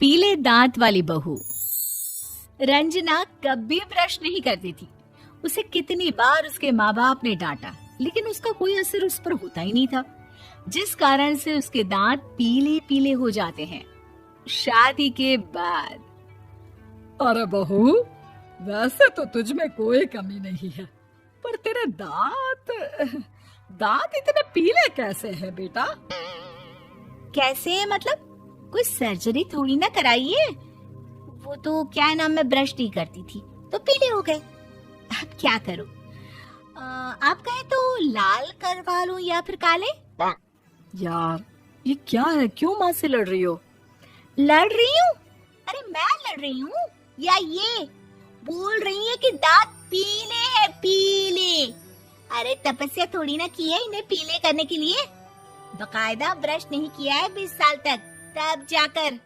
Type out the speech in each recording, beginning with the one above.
पीले दांत वाली बहू। रंजना कभी ब्रश नहीं करती थी। उसे कितनी बार उसके माँ बाप ने डांटा, लेकिन उसका कोई असर उस पर होता ही नहीं था, जिस कारण से उसके दांत पीले पीले हो जाते हैं। शादी के बाद अरे बहू, वैसे तो तुझ में कोई कमी नहीं है, पर तेरे दांत इतने पीले कैसे हैं बेटा? कैसे मतलब? कोई सर्जरी थोड़ी ना कराइए। वो तो क्या नाम, मैं ब्रश नहीं करती थी तो पीले हो गए। अब क्या करूं? आप कहें तो लाल करवा लूं या फिर काले? यार ये क्या है, क्यों माँ से लड़ रही हो? लड़ रही हूँ? अरे मैं लड़ रही हूँ या ये बोल रही है कि दांत पीले हैं, पीले। अरे तपस्या थोड़ी ना की है इन्हें पीले करने के लिए। बकायदा ब्रश नहीं किया है 20 साल तक, तब जाकर।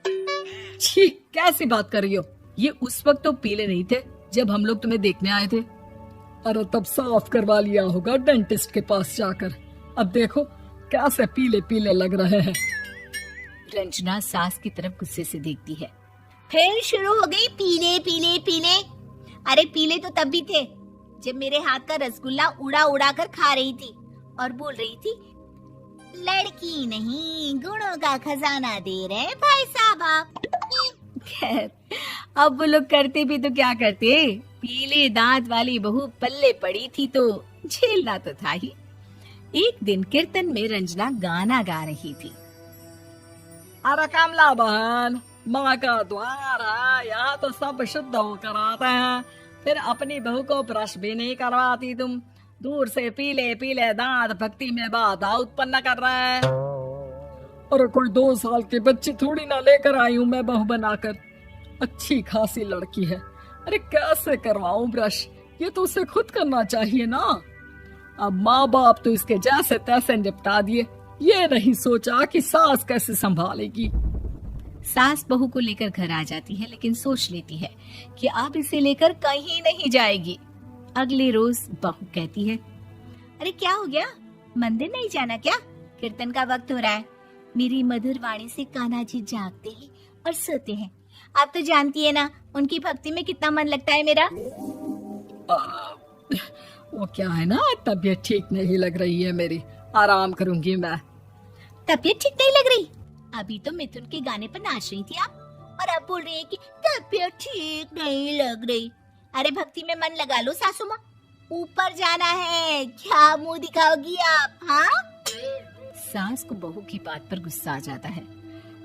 छी, कैसी बात कर रही हो? ये उस वक्त तो पीले नहीं थे जब हम लोग तुम्हें देखने आए थे। अरे तब साफ करवा लिया होगा डेंटिस्ट के पास जाकर। अब देखो कैसे पीले पीले लग रहे हैं। रंजना सास की तरफ गुस्से से देखती है। फिर शुरू हो गई पीले पीले पीले। अरे पीले तो तब भी थे जब मेरे हाथ का रसगुल्ला उड़ा उड़ा कर खा रही थी और बोल रही थी, लड़की नहीं गुणों का खजाना दे रहे भाई साहब आप। खैर, अब वो लोग करते भी तो क्या करते, पीले दांत वाली बहू पल्ले पड़ी थी तो झेलना तो था ही। एक दिन कीर्तन में रंजना गाना गा रही थी। अरे कमला बहन, माँ का द्वार है, यहाँ तो सब शुद्ध होकर आते हैं, फिर अपनी बहू को ब्रश भी नहीं करवाती तुम। दूर से पीले पीले दांत भक्ति में बाधा उत्पन्न कर रहे हैं। अरे कोई 2 साल के बच्चे थोड़ी ना लेकर आई हूँ मैं बहू बनाकर। अच्छी खासी लड़की है, अरे कैसे करवाऊं ब्रश? ये तो उसे खुद करना चाहिए ना। अब माँ बाप तो इसके जैसे तैसे निपटा दिए, ये नहीं सोचा कि सास कैसे संभालेगी। सास बहू को लेकर घर आ जाती है, लेकिन सोच लेती है कि अब इसे लेकर कहीं नहीं जाएगी। अगले रोज बहू कहती है, अरे क्या हो गया, मंदिर नहीं जाना क्या? कीर्तन का वक्त हो रहा है। मेरी मधुर वाणी से कान्हा जी जागते हैं और सोते हैं। आप तो जानती है ना उनकी भक्ति में कितना मन लगता है मेरा। वो क्या है ना, तबीयत ठीक नहीं लग रही है मेरी, आराम करूंगी मैं। तबीयत ठीक नहीं लग रही? अभी तो मिथुन के गाने पर नाच रही थी आप, और अब बोल रही है कि तबीयत ठीक नहीं लग रही। अरे भक्ति में मन लगा लो सासू माँ, ऊपर जाना है, क्या मुंह दिखाओगी आप? हाँ? सास को बहू की बात पर गुस्सा आ जाता है।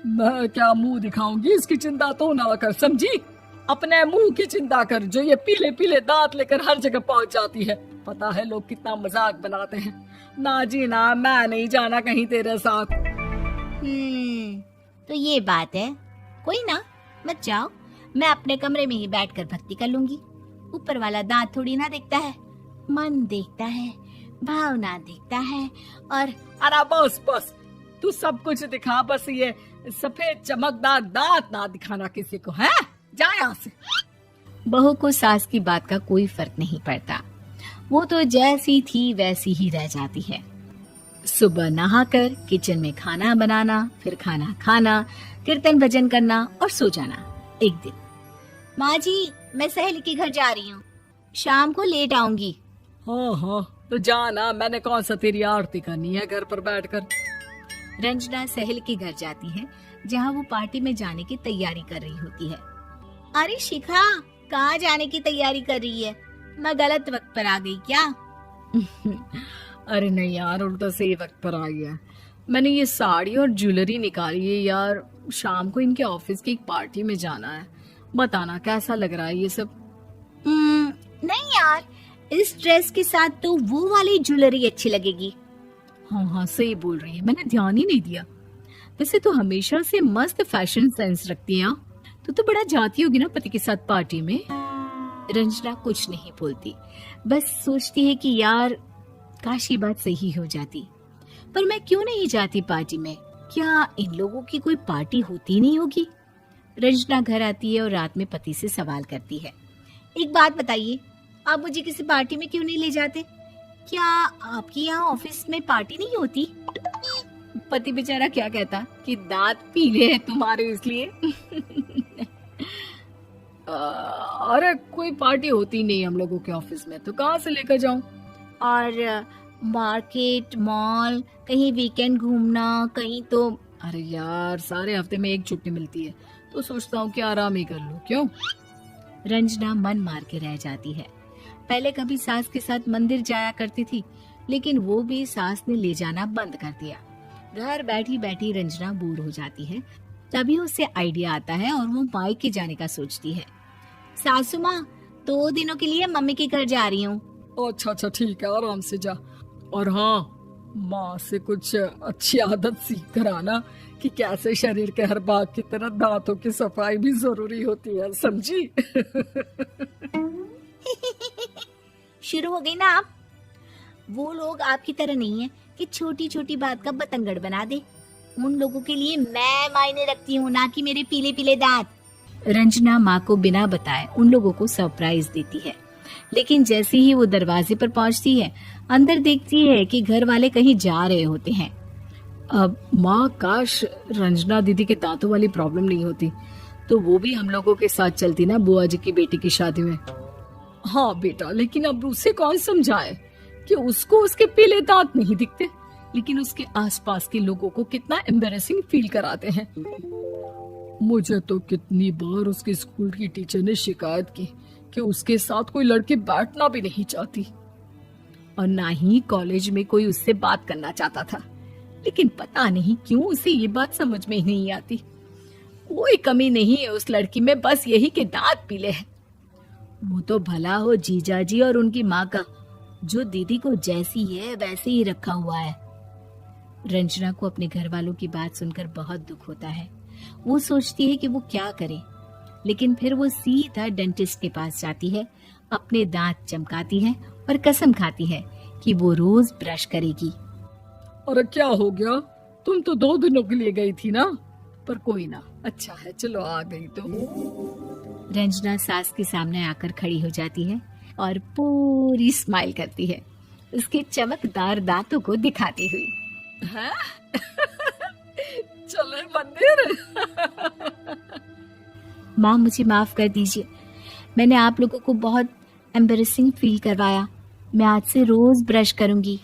मैं क्या मुंह दिखाऊंगी, इसकी चिंता तो ना कर, समझी? अपने मुंह की चिंता कर, जो ये पीले पीले दांत लेकर हर जगह पहुंच जाती है। पता है लोग कितना मजाक बनाते हैं। ना जी ना, मैं नहीं जाना कहीं तेरे साथ। तो ये बात है। कोई ना, मत जाओ, मैं अपने कमरे में ही बैठकर भक्ति कर लूंगी। ऊपर वाला दांत थोड़ी ना देखता है, मन देखता है, भावना देखता है। और अरे बस बस, तू सब कुछ दिखा, बस ये सफेद चमकदार दांत ना दिखाना किसी को, है? जा यहाँ से। बहू को सास की बात का कोई फर्क नहीं पड़ता, वो तो जैसी थी वैसी ही रह जाती है। सुबह नहाकर किचन में खाना बनाना, फिर खाना खाना, कीर्तन भजन करना और सो जाना। एक दिन, माँ जी मैं सहेली के घर जा रही हूँ, शाम को लेट आऊंगी। हाँ हाँ तो जाना, मैंने कौन सा तेरी आरती करनी है घर पर बैठकर। रंजना सहेली के घर जाती है, जहाँ वो पार्टी में जाने की तैयारी कर रही होती है। अरे शिखा, कहाँ जाने की तैयारी कर रही है? मैं गलत वक्त पर आ गई क्या? अरे नहीं यार, उल्टा सही वक्त पर आई है। मैंने ये साड़ी और ज्वेलरी निकाली है यार, शाम को इनके ऑफिस की एक पार्टी में जाना है। बताना कैसा लग रहा है ये सब? नहीं यार, इस ड्रेस के साथ तो वो वाली ज्वेलरी अच्छी लगेगी। हाँ हाँ सही बोल रही है, मैंने ध्यान ही नहीं दिया। वैसे तो हमेशा से मस्त फैशन सेंस रखती है। तो बड़ा जाती होगी ना पति के साथ पार्टी में। रंजना कुछ नहीं बोलती, बस सोचती है कि यार काश ये बात सही हो जाती, पर मैं क्यों नहीं जाती पार्टी में? क्या इन लोगों की कोई पार्टी होती नहीं होगी? रंजना घर आती है और रात में पति से सवाल करती है, एक बात बताइए, आप मुझे किसी पार्टी में क्यों नहीं ले जाते? क्या आपके यहाँ ऑफिस में पार्टी नहीं होती? पति बेचारा क्या कहता कि दांत पीले हैं तुम्हारे इसलिए। अरे कोई पार्टी होती नहीं हम लोगों के ऑफिस में, तो कहाँ से लेकर जाऊं? और मार्केट, मॉल, कहीं वीकेंड घूमना, कहीं तो। अरे यार सारे हफ्ते में एक छुट्टी मिलती है, तो सोचता हूँ कि आराम ही कर लूं। क्यों? रंजना मन मार के रह जाती है। पहले कभी सास के साथ मंदिर जाया करती थी, लेकिन वो भी सास ने ले जाना बंद कर दिया। घर बैठी बैठी रंजना बोर हो जाती है। तभी उसे आइडिया आता है और वो मायके जाने का सोचती है। सासू माँ, 2 दिनों के लिए मम्मी के घर जा रही हूँ। अच्छा अच्छा ठीक है, आराम से जा। और हाँ, माँ से कुछ अच्छी आदत सीख कर आना कि कैसे शरीर के हर भाग की तरह दांतों की सफाई भी जरूरी होती है, समझी? शुरू हो गई ना आप। वो लोग आपकी तरह नहीं है कि छोटी छोटी बात का बतंगड़ बना दे। उन लोगों के लिए मैं मायने रखती हूँ, ना कि मेरे पीले पीले दांत। रंजना माँ को बिना बताए उन लोगों को सरप्राइज देती है, लेकिन जैसे ही वो दरवाजे पर पहुंचती है, अंदर देखती है कि घर वाले कहीं जा रहे होते हैं। अब माँ, काश रंजना दीदी के दांतों वाली प्रॉब्लम नहीं होती, तो वो भी हम लोगों के साथ चलती ना बुआ जी की बेटी की शादी में। हाँ बेटा, लेकिन अब उसे कौन समझाए कि उसको उसके पीले दांत नहीं दिखते, लेकिन उसके आसपास के लोगों को कितना एम्बैरेसिंग फील कराते हैं। मुझे तो कितनी बार उसके स्कूल की टीचर ने शिकायत की कि उसके साथ कोई लड़की बैठना भी नहीं चाहती, और ना ही कॉलेज में कोई उससे बात करना चाहता था। लेकिन पता नहीं क्यों उसे ये बात समझ में ही नहीं आती। कोई कमी नहीं है उस लड़की में, बस यही कि दांत पीले हैं। वो तो भला हो जीजा जी और उनकी माँ का, जो दीदी को जैसी है वैसे ही रखा हुआ है। रंजना को अपने घर वालों की बात सुनकर बहुत दुख होता है। वो सोचती है कि वो क्या करे, लेकिन फिर वो सीधा डेंटिस्ट के पास जाती है, अपने दांत चमकाती है और कसम खाती है कि वो रोज ब्रश करेगी। अरे क्या हो गया? तुम तो 2 दिनों के लिए गई थी ना। पर कोई ना, अच्छा है, चलो आ गई तो। रंजना सास के सामने आकर खड़ी हो जाती है और पूरी स्माइल करती है, उसके चमकदार दांतों को दिखाती हुई। हैं? चले मंदिर? माँ, मुझे माफ कर दीजिए, मैंने आप लोगों को बहुत एम्बैरेसिंग फील करवाया। मैं आज से रोज ब्रश करूंगी।